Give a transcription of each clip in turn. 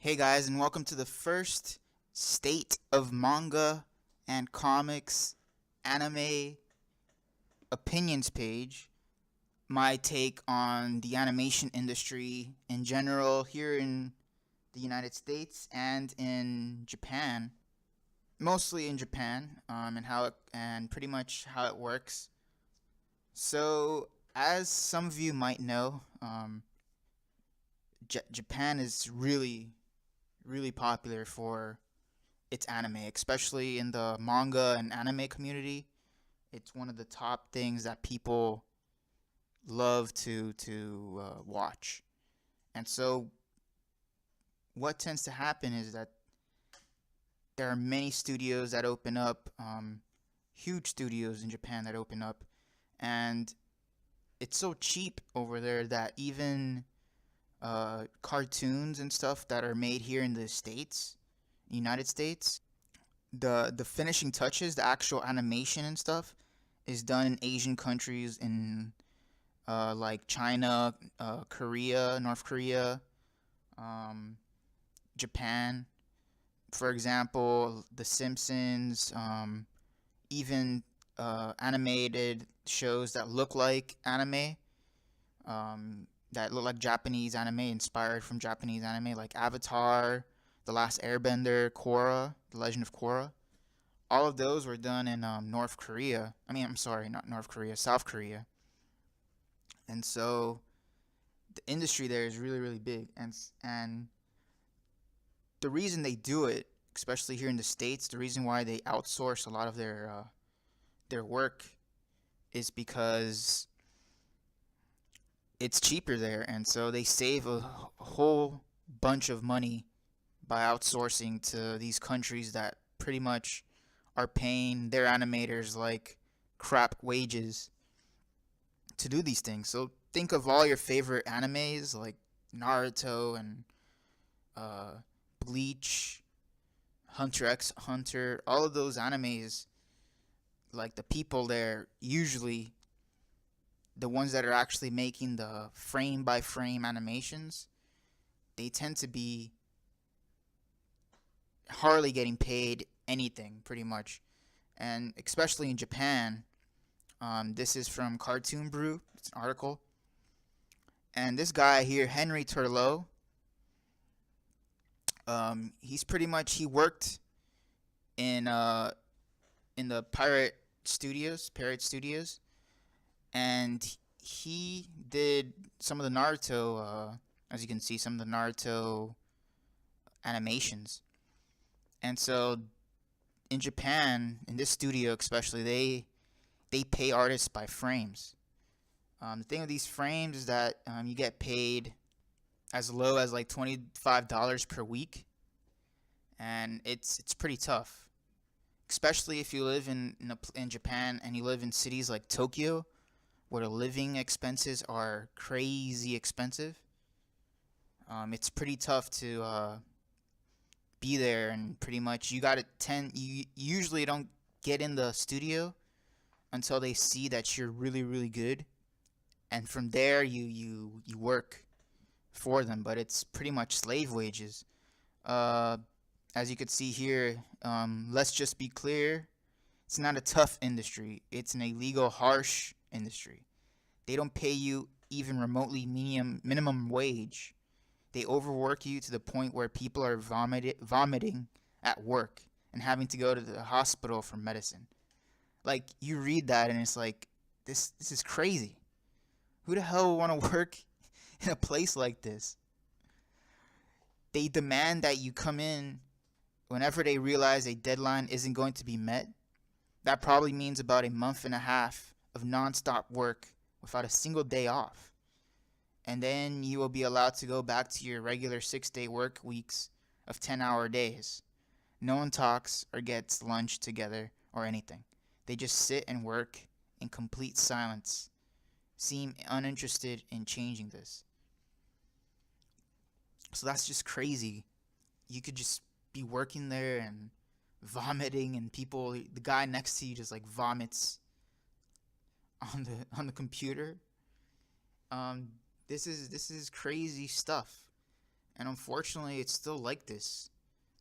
Hey guys, and welcome to the first State of Manga and Comics Anime Opinions page. My take on the animation industry in general here in the United States and in Japan, mostly in Japan, and pretty much how it works. So, as some of you might know, Japan is really popular for its anime, especially in the manga and anime community. It's one of the top things that people love to watch. And so, what tends to happen is that there are many studios that open up, huge studios in Japan that open up, and it's so cheap over there that even cartoons and stuff that are made here in the States, United States, the finishing touches, the actual animation and stuff, is done in Asian countries in like China, Korea, North Korea, um, Japan. For example, The Simpsons, even animated shows that look like anime, that look like Japanese anime, inspired from Japanese anime, like Avatar, The Last Airbender, Korra, The Legend of Korra. All of those were done in North Korea. I'm sorry, not North Korea, South Korea. And so the industry there is really big, and the reason they do it, especially here in the States, the reason why they outsource a lot of their work is because it's cheaper there, and so they save a whole bunch of money by outsourcing to these countries that pretty much are paying their animators like crap wages to do these things. So think of all your favorite animes like Naruto and uh, Bleach, Hunter x Hunter, all of those animes. Like the people there, usually the ones that are actually making the frame by frame animations, they tend to be hardly getting paid anything, pretty much. And especially in Japan, this is from Cartoon Brew. It's an article. And this guy here, Henry Turlow, he's pretty much he worked in in the Pirate Studios, and he did some of the Naruto. As you can see, some of the Naruto animations. And so in Japan, in this studio especially, they pay artists by frames. The thing with these frames is that you get paid as low as like $25 per week, and it's pretty tough, especially if you live in Japan and you live in cities like Tokyo, where the living expenses are crazy expensive. It's pretty tough to be there, and pretty much you got to tend. You usually don't get in the studio until they see that you're really good, and from there you work for them. But it's pretty much slave wages. Uh, as you could see here, let's just be clear: it's not a tough industry. It's an illegal, harsh industry. They don't pay you even remotely minimum wage. They overwork you to the point where people are vomiting at work and having to go to the hospital for medicine. Like, you read that and it's like, this is crazy. Who the hell would want to work in a place like this? They demand that you come in whenever they realize a deadline isn't going to be met. That probably means about a month and a half of nonstop work without a single day off. And then you will be allowed to go back to your regular 6-day work weeks of 10-hour days. No one talks or gets lunch together or anything. They just sit and work in complete silence, seem uninterested in changing this. So that's just crazy. You could just be working there and vomiting, and the guy next to you just like vomits on the computer. Um, this is crazy stuff. And unfortunately, it's still like this.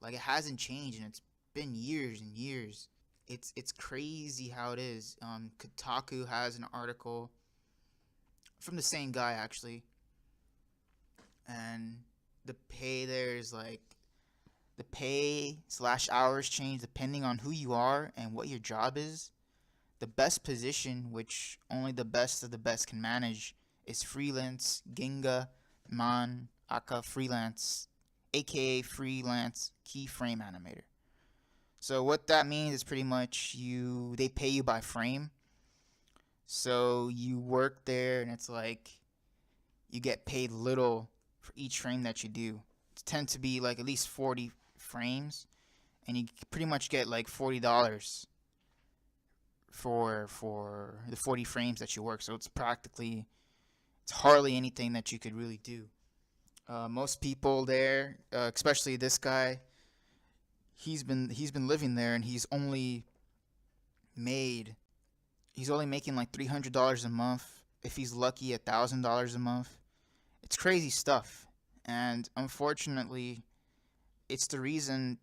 Like, it hasn't changed, and it's been years and years. It's crazy how it is. Kotaku has an article from the same guy actually, and the pay there is like the pay slash hours change depending on who you are and what your job is. The best position, which only the best of the best can manage, is freelance Ginga Man Aka freelance, aka freelance keyframe animator. So what that means is pretty much they pay you by frame. So you work there and it's like you get paid little for each frame that you do. It tends to be like at least 40 frames, and you pretty much get like $40 for the 40 frames that you work. So it's hardly anything that you could really do. Most people there, especially this guy, he's been living there, and made he's only making like $300 a month. If he's lucky, $1,000 a month. It's crazy stuff, and unfortunately, it's the reason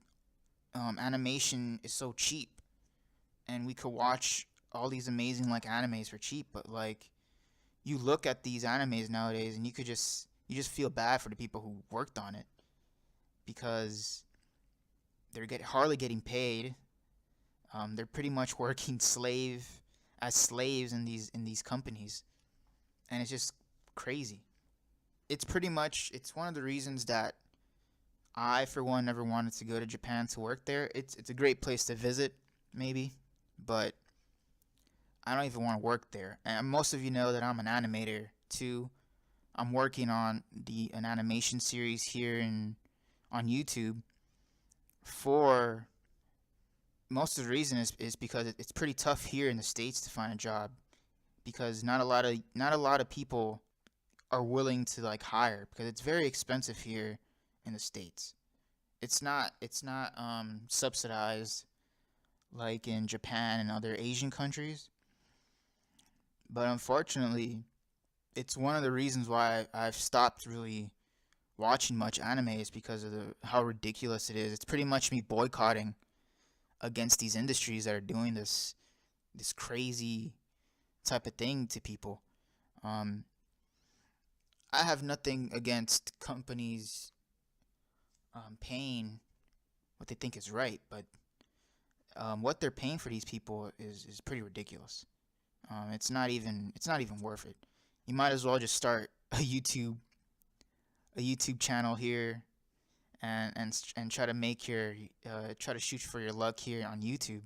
animation is so cheap, and we could watch all these amazing like animes for cheap. But like, you look at these animes nowadays, and you just feel bad for the people who worked on it because hardly getting paid. They're pretty much working slaves in these companies, and it's just crazy. It's one of the reasons that I, for one, never wanted to go to Japan to work there. It's a great place to visit, maybe, but I don't even want to work there. And most of you know that I'm an animator too. I'm working on an animation series here in on YouTube. For most of the reason is because it's pretty tough here in the States to find a job, because not a lot of people are willing to like hire, because it's very expensive here in the States. It's not subsidized like in Japan and other Asian countries. But unfortunately, it's one of the reasons why I've stopped really watching much anime, is because of how ridiculous it is. It's pretty much me boycotting against these industries that are doing this crazy type of thing to people. Um, I have nothing against companies paying what they think is right, but what they're paying for these people is pretty ridiculous. It's not even worth it. You might as well just start a YouTube channel here, and try to try to shoot for your luck here on YouTube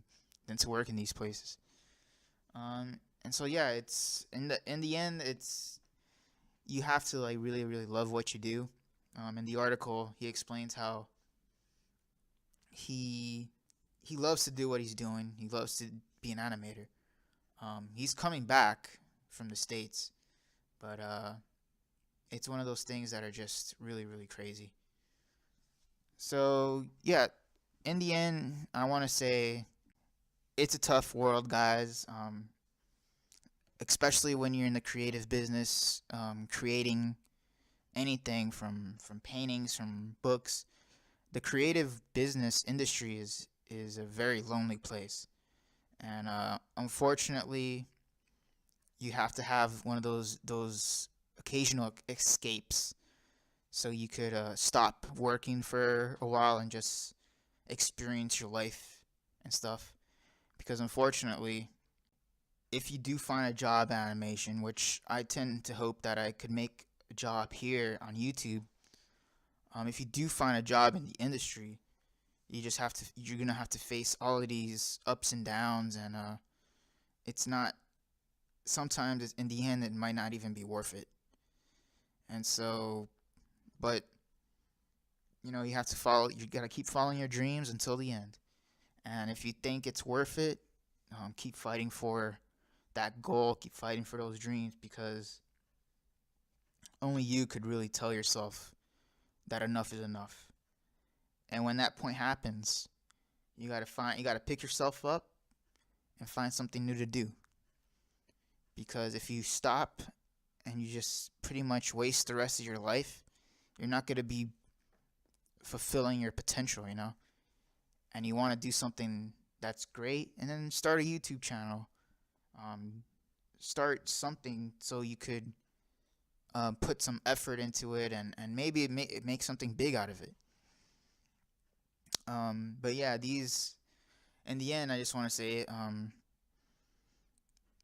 than to work in these places. And so yeah, it's in the end, it's you have to like really really love what you do. In the article, he explains how he he loves to do what he's doing. He loves to be an animator. He's coming back from the States, but it's one of those things that are just really really crazy. So yeah, in the end, I want to say it's a tough world, guys. Especially when you're in the creative business, creating anything from paintings, from books. The creative business industry is a very lonely place, and unfortunately, you have to have one of those occasional escapes, so you could stop working for a while and just experience your life and stuff. Because unfortunately, if you do find a job in animation, which I tend to hope that I could make a job here on YouTube, if you do find a job in the industry, you're gonna have to face all of these ups and downs, and it's not sometimes in the end it might not even be worth it. And so, but you have to you gotta keep following your dreams until the end. And if you think it's worth it, keep fighting for that goal, keep fighting for those dreams, because only you could really tell yourself that enough is enough. And when that point happens, you gotta pick yourself up and find something new to do. Because if you stop and you just pretty much waste the rest of your life, you're not gonna be fulfilling your potential, and you want to do something that's great, and then start a YouTube channel. Um, Start something so you could put some effort into it, and maybe make something big out of it. But yeah, these in the end, I just want to say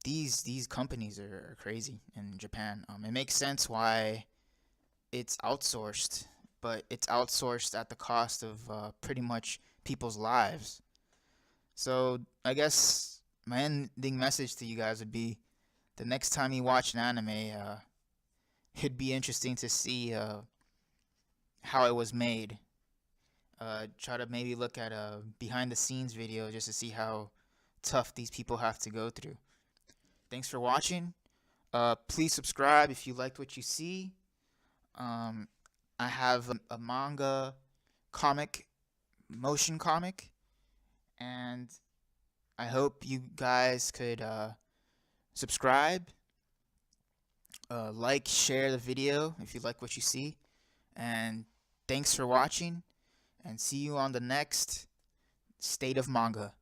these companies are crazy in Japan. It makes sense why it's outsourced, but it's outsourced at the cost of pretty much people's lives. So I guess my ending message to you guys would be: the next time you watch an anime, it'd be interesting to see how it was made. Try to maybe look at a behind the scenes video just to see how tough these people have to go through. Thanks for watching. Please subscribe if you liked what you see. Um, I have a manga comic, motion comic, and I hope you guys could subscribe, like, share the video if you like what you see, and thanks for watching, and see you on the next State of Manga.